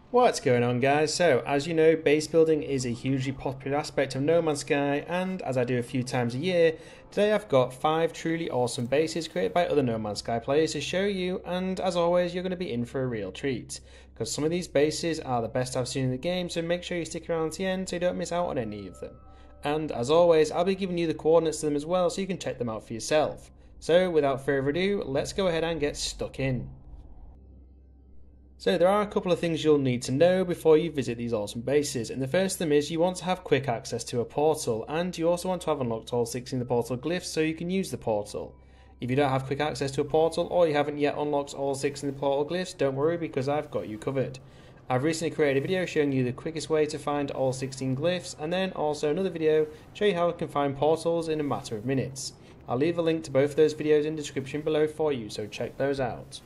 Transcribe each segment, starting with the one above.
What's going on, guys? So, as you know, base building is a hugely popular aspect of No Man's Sky, and as I do a few times a year, today I've got 5 truly awesome bases created by other No Man's Sky players to show you, and as always, you're going to be in for a real treat, because some of these bases are the best I've seen in the game, so make sure you stick around to the end so you don't miss out on any of them. And as always, I'll be giving you the coordinates to them as well, so you can check them out for yourself. So, without further ado, let's go ahead and get stuck in. So there are a couple of things you'll need to know before you visit these awesome bases, and the first of them is you want to have quick access to a portal, and you also want to have unlocked all 16 of the portal glyphs so you can use the portal. If you don't have quick access to a portal, or you haven't yet unlocked all 16 of the portal glyphs, don't worry because I've got you covered. I've recently created a video showing you the quickest way to find all 16 glyphs, and then also another video showing you how you can find portals in a matter of minutes. I'll leave a link to both of those videos in the description below for you, so check those out.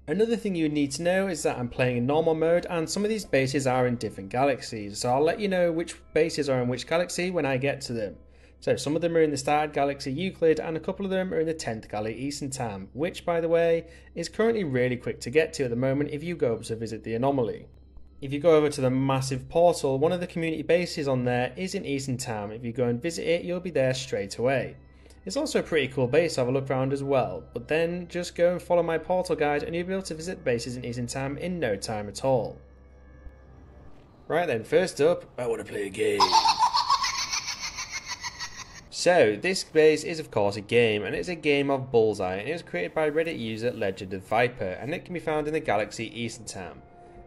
Another thing you need to know is that I'm playing in normal mode and some of these bases are in different galaxies, so I'll let you know which bases are in which galaxy when I get to them. So some of them are in the starred galaxy Euclid and a couple of them are in the 10th galaxy Eissentam, which by the way is currently really quick to get to at the moment if you go up to visit the anomaly. If you go over to the massive portal, one of the community bases on there is in Eissentam. If you go and visit it, you'll be there straight away. It's also a pretty cool base to have a look around as well, but then just go and follow my portal guide and you'll be able to visit bases in Eissentam in no time at all. Right then, first up, I want to play a game. So, this base is of course a game, and it's a game of Bullseye, and it was created by Reddit user Legend of Viper, and it can be found in the galaxy Eissentam.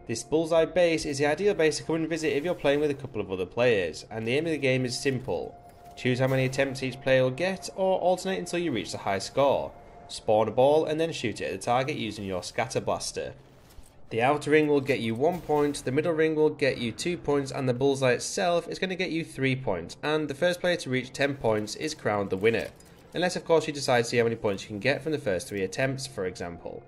This Bullseye base is the ideal base to come and visit if you're playing with a couple of other players, and the aim of the game is simple. Choose how many attempts each player will get, or alternate until you reach the high score. Spawn a ball and then shoot it at the target using your scatter blaster. The outer ring will get you 1 point, the middle ring will get you 2 points, and the bullseye itself is going to get you 3 points, and the first player to reach 10 points is crowned the winner. Unless of course you decide to see how many points you can get from the first 3 attempts, for example.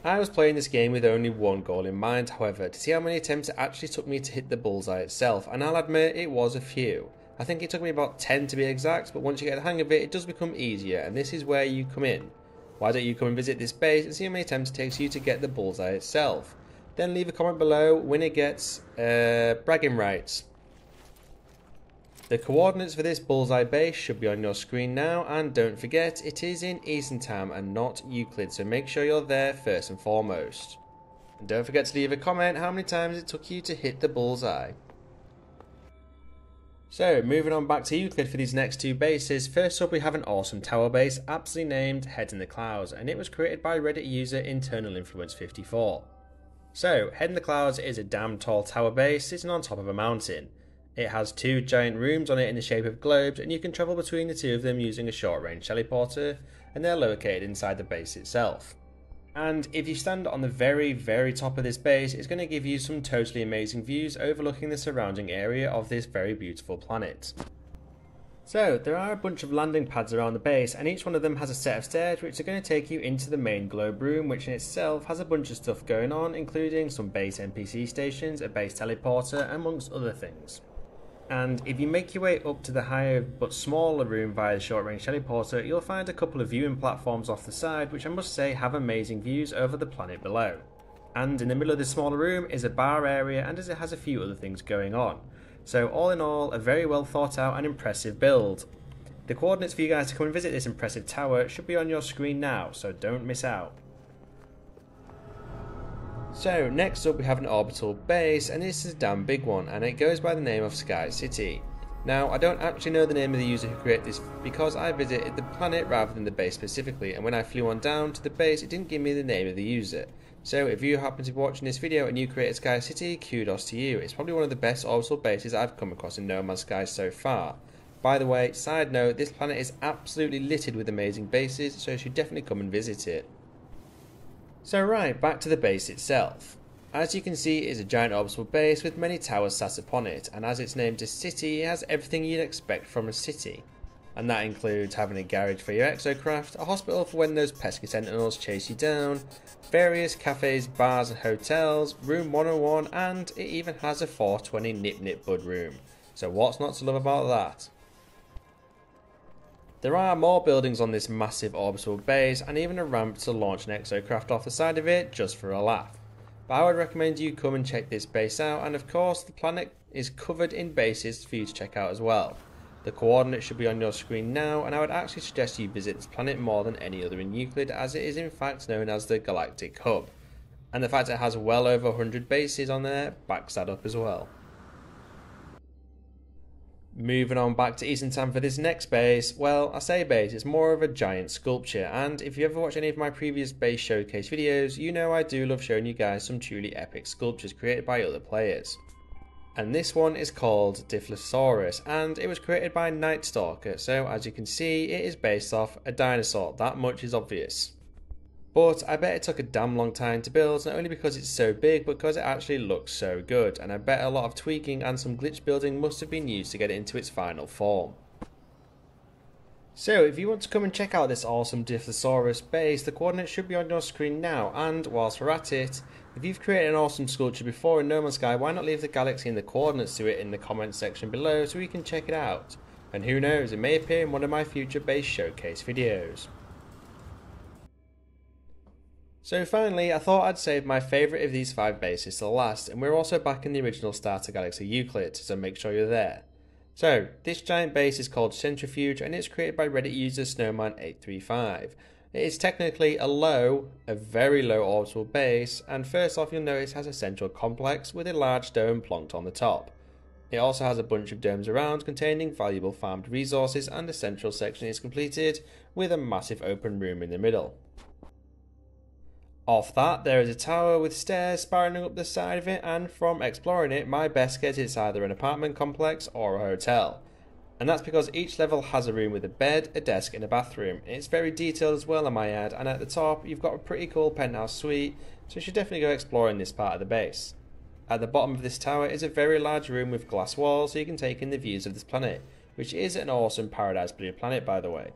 I was playing this game with only one goal in mind, however, to see how many attempts it actually took me to hit the bullseye itself, and I'll admit it was a few. I think it took me about 10 to be exact, but once you get the hang of it, it does become easier, and this is where you come in. Why don't you come and visit this base and see how many attempts it takes you to get the bullseye itself? Then leave a comment below, winner gets bragging rights. The coordinates for this bullseye base should be on your screen now, and don't forget, it is in Eissentam and not Euclid, so make sure you're there first and foremost. And don't forget to leave a comment how many times it took you to hit the bullseye. So, moving on back to Euclid for these next 2 bases, first up we have an awesome tower base aptly named Head in the Clouds, and it was created by Reddit user Internal Influence 54. So, Head in the Clouds is a damn tall tower base sitting on top of a mountain. It has 2 giant rooms on it in the shape of globes, and you can travel between the 2 of them using a short range teleporter, and they're located inside the base itself. And if you stand on the very top of this base, it's going to give you some totally amazing views overlooking the surrounding area of this very beautiful planet. So there are a bunch of landing pads around the base, and each one of them has a set of stairs which are going to take you into the main globe room, which in itself has a bunch of stuff going on, including some base NPC stations, a base teleporter, amongst other things. And if you make your way up to the higher but smaller room via the short range teleporter, you'll find a couple of viewing platforms off the side which I must say have amazing views over the planet below. And in the middle of this smaller room is a bar area, and it has a few other things going on. So all in all, a very well thought out and impressive build. The coordinates for you guys to come and visit this impressive tower should be on your screen now, so don't miss out. So next up we have an orbital base, and this is a damn big one, and it goes by the name of Sky City. Now I don't actually know the name of the user who created this because I visited the planet rather than the base specifically, and when I flew on down to the base it didn't give me the name of the user. So if you happen to be watching this video and you created Sky City, kudos to you. It's probably one of the best orbital bases I've come across in No Man's Sky so far. By the way, side note, this planet is absolutely littered with amazing bases, so you should definitely come and visit it. So right, back to the base itself. As you can see, it is a giant orbital base with many towers sat upon it, and as it's named a city, it has everything you'd expect from a city. And that includes having a garage for your exocraft, a hospital for when those pesky sentinels chase you down, various cafes, bars and hotels, room 101, and it even has a 420 Nip Nip Bud room. So what's not to love about that? There are more buildings on this massive orbital base, and even a ramp to launch an exocraft off the side of it just for a laugh. but I would recommend you come and check this base out, and of course the planet is covered in bases for you to check out as well. The coordinates should be on your screen now, and I would actually suggest you visit this planet more than any other in Euclid, as it is in fact known as the Galactic Hub. And the fact it has well over 100 bases on there backs that up as well. Moving on back to Eissentam for this next base. Well, I say base, it's more of a giant sculpture, and if you ever watched any of my previous base showcase videos, you know I do love showing you guys some truly epic sculptures created by other players. And this one is called Diffosaurus, and it was created by Stalker, so as you can see it is based off a dinosaur, that much is obvious. But I bet it took a damn long time to build, not only because it's so big, but because it actually looks so good, and I bet a lot of tweaking and some glitch building must have been used to get it into its final form. So if you want to come and check out this awesome Diffosaurus base, the coordinates should be on your screen now, and whilst we're at it, if you've created an awesome sculpture before in No Man's Sky, why not leave the galaxy and the coordinates to it in the comments section below so we can check it out, and who knows, it may appear in one of my future base showcase videos. So finally, I thought I'd save my favourite of these 5 bases to the last, and we're also back in the original starter galaxy Euclid, so make sure you're there. So, this giant base is called Centrifuge, and it's created by Reddit user Snowman835. It is technically a very low orbital base, and first off you'll notice it has a central complex with a large dome plonked on the top. It also has a bunch of domes around containing valuable farmed resources, and the central section is completed with a massive open room in the middle. Off that, there is a tower with stairs spiraling up the side of it, and from exploring it, my best guess it's either an apartment complex or a hotel. And that's because each level has a room with a bed, a desk and a bathroom. It's very detailed as well, I might add, and at the top you've got a pretty cool penthouse suite, so you should definitely go exploring this part of the base. At the bottom of this tower is a very large room with glass walls so you can take in the views of this planet, which is an awesome Paradise Blue planet by the way.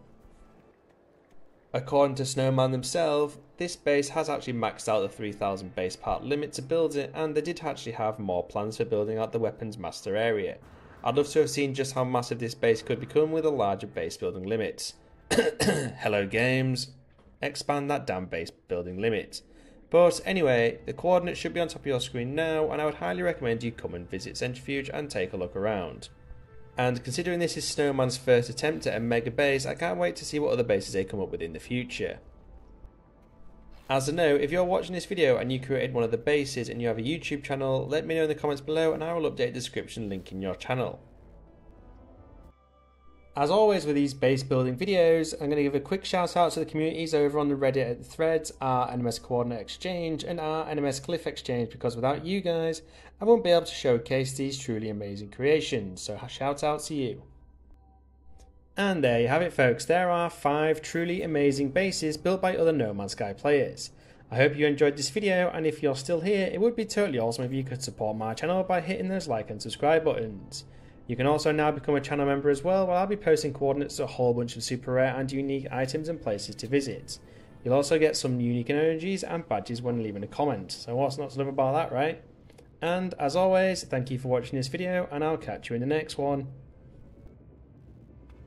According to Snowman themselves, this base has actually maxed out the 3000 base part limit to build it, and they did actually have more plans for building out the weapons master area. I'd love to have seen just how massive this base could become with a larger base building limit. Hello games, expand that damn base building limit. But anyway, the coordinates should be on top of your screen now, and I would highly recommend you come and visit Centrifuge and take a look around. And considering this is Snowman's first attempt at a mega base, I can't wait to see what other bases they come up with in the future. As a note, if you're watching this video and you created one of the bases and you have a YouTube channel, let me know in the comments below and I will update the description linking your channel. As always with these base building videos, I'm going to give a quick shout out to the communities over on the Reddit at the threads, our NMS Coordinate Exchange and our NMS Cliff Exchange, because without you guys, I won't be able to showcase these truly amazing creations, so shout out to you. And there you have it folks, there are 5 truly amazing bases built by other No Man's Sky players. I hope you enjoyed this video, and if you're still here, it would be totally awesome if you could support my channel by hitting those like and subscribe buttons. You can also now become a channel member as well, where I'll be posting coordinates to a whole bunch of super rare and unique items and places to visit. You'll also get some unique emojis and badges when leaving a comment, so what's not to love about that, right? And as always, thank you for watching this video, and I'll catch you in the next one.